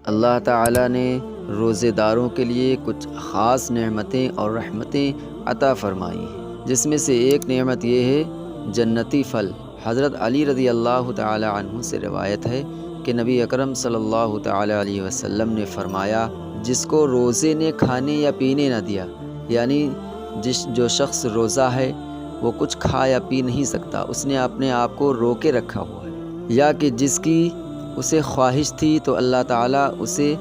اللہ تعالیٰ نے روزے داروں کے لیے کچھ خاص نعمتیں اور رحمتیں عطا فرمائی ہیں، جس میں سے ایک نعمت یہ ہے جنتی پھل۔ حضرت علی رضی اللہ تعالی عنہ سے روایت ہے کہ نبی اکرم صلی اللہ تعالی علیہ وسلم نے فرمایا، جس کو روزے نے کھانے یا پینے نہ دیا، یعنی جو شخص روزہ ہے وہ کچھ کھا یا پی نہیں سکتا، اس نے اپنے آپ کو روکے رکھا ہوا ہے، یا کہ جس کی اسے خواہش تھی تو اللہ تعالیٰ اسے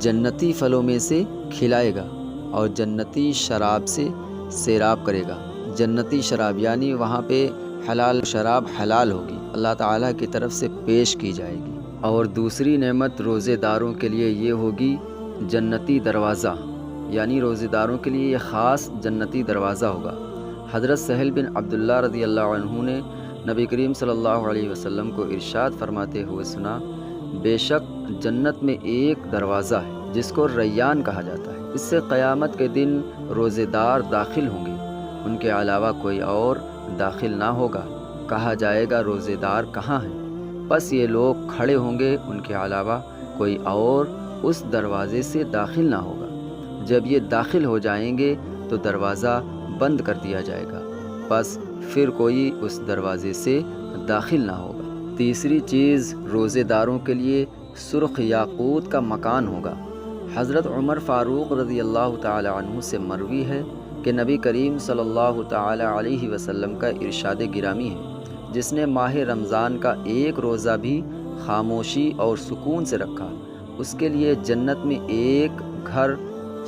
جنتی پھلوں میں سے کھلائے گا اور جنتی شراب سے سیراب کرے گا۔ جنتی شراب یعنی وہاں پہ حلال شراب حلال ہوگی، اللہ تعالیٰ کی طرف سے پیش کی جائے گی۔ اور دوسری نعمت روزے داروں کے لیے یہ ہوگی جنتی دروازہ، یعنی روزے داروں کے لیے یہ خاص جنتی دروازہ ہوگا۔ حضرت سہل بن عبداللہ رضی اللہ عنہ نے نبی کریم صلی اللہ علیہ وسلم کو ارشاد فرماتے ہوئے سنا، بے شک جنت میں ایک دروازہ ہے جس کو ریان کہا جاتا ہے، اس سے قیامت کے دن روزے دار داخل ہوں گے، ان کے علاوہ کوئی اور داخل نہ ہوگا۔ کہا جائے گا روزے دار کہاں ہیں؟ بس یہ لوگ کھڑے ہوں گے، ان کے علاوہ کوئی اور اس دروازے سے داخل نہ ہوگا۔ جب یہ داخل ہو جائیں گے تو دروازہ بند کر دیا جائے گا، بس پھر کوئی اس دروازے سے داخل نہ ہوگا۔ تیسری چیز روزے داروں کے لیے سرخ یاقوت کا مکان ہوگا۔ حضرت عمر فاروق رضی اللہ تعالی عنہ سے مروی ہے کہ نبی کریم صلی اللہ تعالی علیہ وسلم کا ارشاد گرامی ہے، جس نے ماہ رمضان کا ایک روزہ بھی خاموشی اور سکون سے رکھا، اس کے لیے جنت میں ایک گھر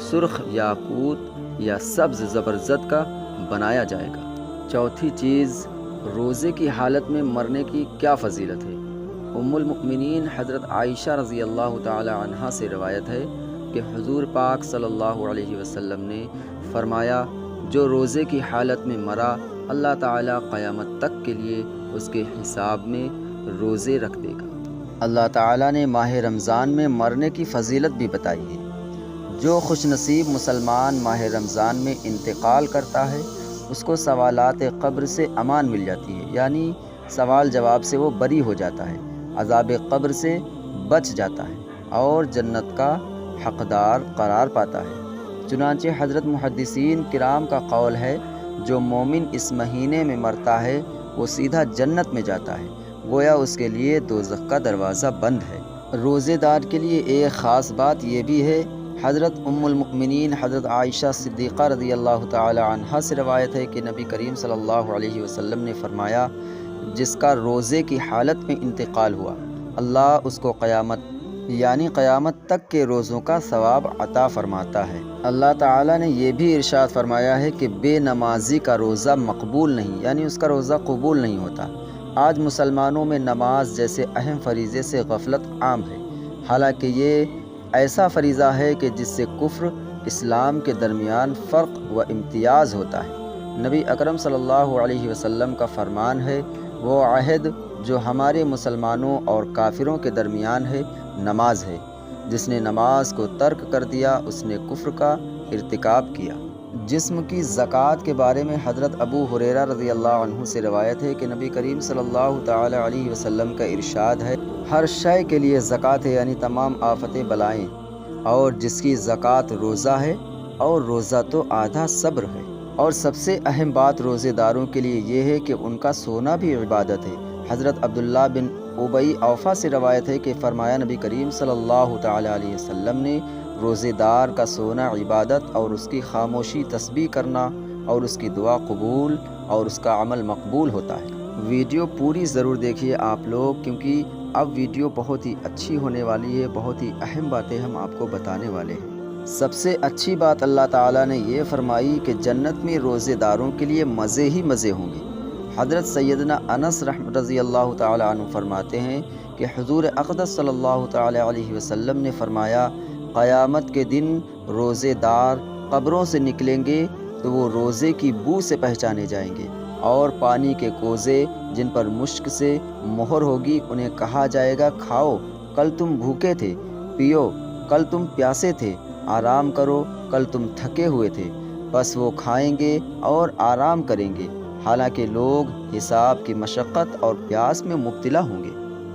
سرخ یاقوت یا سبز زبرجد کا بنایا جائے گا۔ چوتھی چیز روزے کی حالت میں مرنے کی کیا فضیلت ہے؟ ام المؤمنین حضرت عائشہ رضی اللہ تعالی عنہا سے روایت ہے کہ حضور پاک صلی اللہ علیہ وسلم نے فرمایا، جو روزے کی حالت میں مرا اللہ تعالیٰ قیامت تک کے لیے اس کے حساب میں روزے رکھ دے گا۔ اللہ تعالیٰ نے ماہ رمضان میں مرنے کی فضیلت بھی بتائی ہے۔ جو خوش نصیب مسلمان ماہ رمضان میں انتقال کرتا ہے اس کو سوالات قبر سے امان مل جاتی ہے، یعنی سوال جواب سے وہ بری ہو جاتا ہے، عذاب قبر سے بچ جاتا ہے اور جنت کا حقدار قرار پاتا ہے۔ چنانچہ حضرت محدثین کرام کا قول ہے، جو مومن اس مہینے میں مرتا ہے وہ سیدھا جنت میں جاتا ہے، گویا اس کے لیے دوزخ کا دروازہ بند ہے۔ روزے دار کے لیے ایک خاص بات یہ بھی ہے، حضرت ام المؤمنین حضرت عائشہ صدیقہ رضی اللہ تعالی عنہا سے روایت ہے کہ نبی کریم صلی اللہ علیہ وسلم نے فرمایا، جس کا روزے کی حالت میں انتقال ہوا اللہ اس کو قیامت یعنی قیامت تک کے روزوں کا ثواب عطا فرماتا ہے۔ اللہ تعالیٰ نے یہ بھی ارشاد فرمایا ہے کہ بے نمازی کا روزہ مقبول نہیں، یعنی اس کا روزہ قبول نہیں ہوتا۔ آج مسلمانوں میں نماز جیسے اہم فریضے سے غفلت عام ہے، حالانکہ یہ ایسا فریضہ ہے کہ جس سے کفر اسلام کے درمیان فرق و امتیاز ہوتا ہے۔ نبی اکرم صلی اللہ علیہ وسلم کا فرمان ہے، وہ عہد جو ہمارے مسلمانوں اور کافروں کے درمیان ہے نماز ہے، جس نے نماز کو ترک کر دیا اس نے کفر کا ارتکاب کیا۔ جسم کی زکوٰۃ کے بارے میں حضرت ابو ہریرہ رضی اللہ عنہ سے روایت ہے کہ نبی کریم صلی اللہ تعالی علیہ وسلم کا ارشاد ہے، ہر شے کے لیے زکوٰۃ ہے، یعنی تمام آفتیں بلائیں، اور جس کی زکوٰۃ روزہ ہے، اور روزہ تو آدھا صبر ہے۔ اور سب سے اہم بات روزے داروں کے لیے یہ ہے کہ ان کا سونا بھی عبادت ہے۔ حضرت عبداللہ بن ابی اوفا سے روایت ہے کہ فرمایا، نبی کریم صلی اللہ تعالی علیہ وسلم نے روزے دار کا سونا عبادت اور اس کی خاموشی تسبیح کرنا اور اس کی دعا قبول اور اس کا عمل مقبول ہوتا ہے۔ ویڈیو پوری ضرور دیکھیے آپ لوگ، کیونکہ اب ویڈیو بہت ہی اچھی ہونے والی ہے، بہت ہی اہم باتیں ہم آپ کو بتانے والے ہیں۔ سب سے اچھی بات اللہ تعالیٰ نے یہ فرمائی کہ جنت میں روزے داروں کے لیے مزے ہی مزے ہوں گے۔ حضرت سیدنا انس رضی اللہ تعالی عنہ فرماتے ہیں کہ حضور اقدس صلی اللہ تعالی علیہ وسلم نے فرمایا، قیامت کے دن روزے دار قبروں سے نکلیں گے تو وہ روزے کی بو سے پہچانے جائیں گے، اور پانی کے کوزے جن پر مشک سے مہر ہوگی انہیں کہا جائے گا، کھاؤ کل تم بھوکے تھے، پیو کل تم پیاسے تھے، آرام کرو کل تم تھکے ہوئے تھے۔ بس وہ کھائیں گے اور آرام کریں گے، حالانکہ لوگ حساب کی مشقت اور پیاس میں مبتلا ہوں گے۔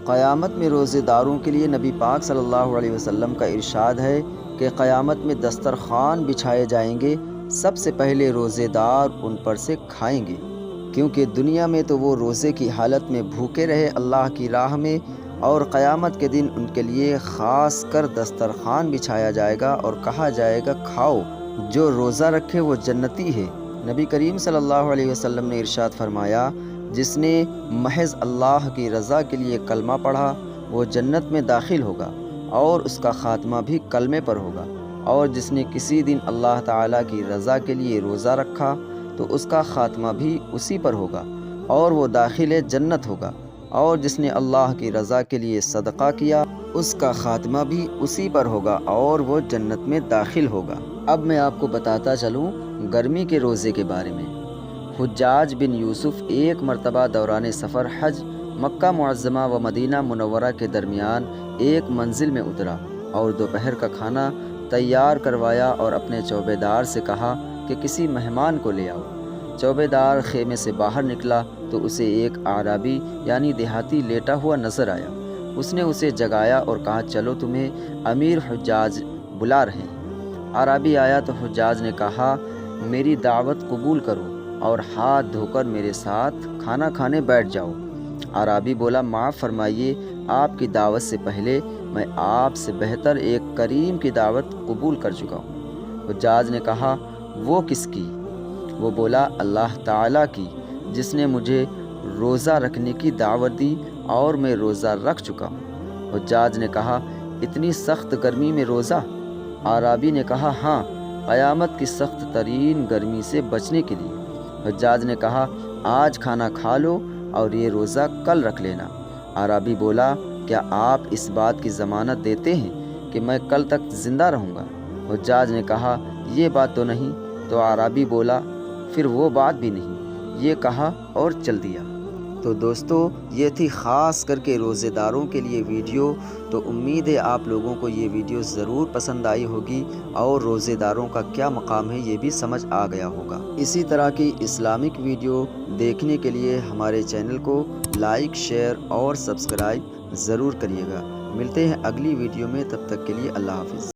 قیامت میں روزے داروں کے لیے نبی پاک صلی اللہ علیہ وسلم کا ارشاد ہے کہ قیامت میں دسترخوان بچھائے جائیں گے، سب سے پہلے روزے دار ان پر سے کھائیں گے، کیونکہ دنیا میں تو وہ روزے کی حالت میں بھوکے رہے اللہ کی راہ میں، اور قیامت کے دن ان کے لیے خاص کر دسترخوان بچھایا جائے گا اور کہا جائے گا کھاؤ، جو روزہ رکھے وہ جنتی ہے۔ نبی کریم صلی اللہ علیہ وسلم نے ارشاد فرمایا، جس نے محض اللہ کی رضا کے لیے کلمہ پڑھا وہ جنت میں داخل ہوگا اور اس کا خاتمہ بھی کلمے پر ہوگا، اور جس نے کسی دن اللہ تعالیٰ کی رضا کے لیے روزہ رکھا تو اس کا خاتمہ بھی اسی پر ہوگا اور وہ داخل جنت ہوگا، اور جس نے اللہ کی رضا کے لیے صدقہ کیا اس کا خاتمہ بھی اسی پر ہوگا اور وہ جنت میں داخل ہوگا۔ اب میں آپ کو بتاتا چلوں گرمی کے روزے کے بارے میں۔ حجاج بن یوسف ایک مرتبہ دوران سفر حج مکہ معظمہ و مدینہ منورہ کے درمیان ایک منزل میں اترا اور دوپہر کا کھانا تیار کروایا اور اپنے چوبے دار سے کہا کہ کسی مہمان کو لے آؤ۔ چوبے دار خیمے سے باہر نکلا تو اسے ایک اعرابی یعنی دیہاتی لیٹا ہوا نظر آیا۔ اس نے اسے جگایا اور کہا چلو تمہیں امیر حجاج بلا رہے ہیں۔ اعرابی آیا تو حجاج نے کہا میری دعوت قبول کرو اور ہاتھ دھو کر میرے ساتھ کھانا کھانے بیٹھ جاؤ۔ اعرابی بولا معاف فرمائیے، آپ کی دعوت سے پہلے میں آپ سے بہتر ایک کریم کی دعوت قبول کر چکا ہوں۔ حجاج نے کہا وہ کس کی؟ وہ بولا اللہ تعالیٰ کی، جس نے مجھے روزہ رکھنے کی دعوت دی اور میں روزہ رکھ چکا ہوں۔ حجاج نے کہا اتنی سخت گرمی میں روزہ؟ اعرابی نے کہا ہاں، قیامت کی سخت ترین گرمی سے بچنے کے لیے۔ حجاج نے کہا آج کھانا کھا لو اور یہ روزہ کل رکھ لینا۔ اعرابی بولا کیا آپ اس بات کی ضمانت دیتے ہیں کہ میں کل تک زندہ رہوں گا؟ حجاج نے کہا یہ بات تو نہیں۔ تو اعرابی بولا پھر وہ بات بھی نہیں، یہ کہا اور چل دیا۔ تو دوستو یہ تھی خاص کر کے روزے داروں کے لیے ویڈیو۔ تو امید ہے آپ لوگوں کو یہ ویڈیو ضرور پسند آئی ہوگی اور روزے داروں کا کیا مقام ہے یہ بھی سمجھ آ گیا ہوگا۔ اسی طرح کی اسلامک ویڈیو دیکھنے کے لیے ہمارے چینل کو لائک، شیئر اور سبسکرائب ضرور کریے گا۔ ملتے ہیں اگلی ویڈیو میں، تب تک کے لیے اللہ حافظ۔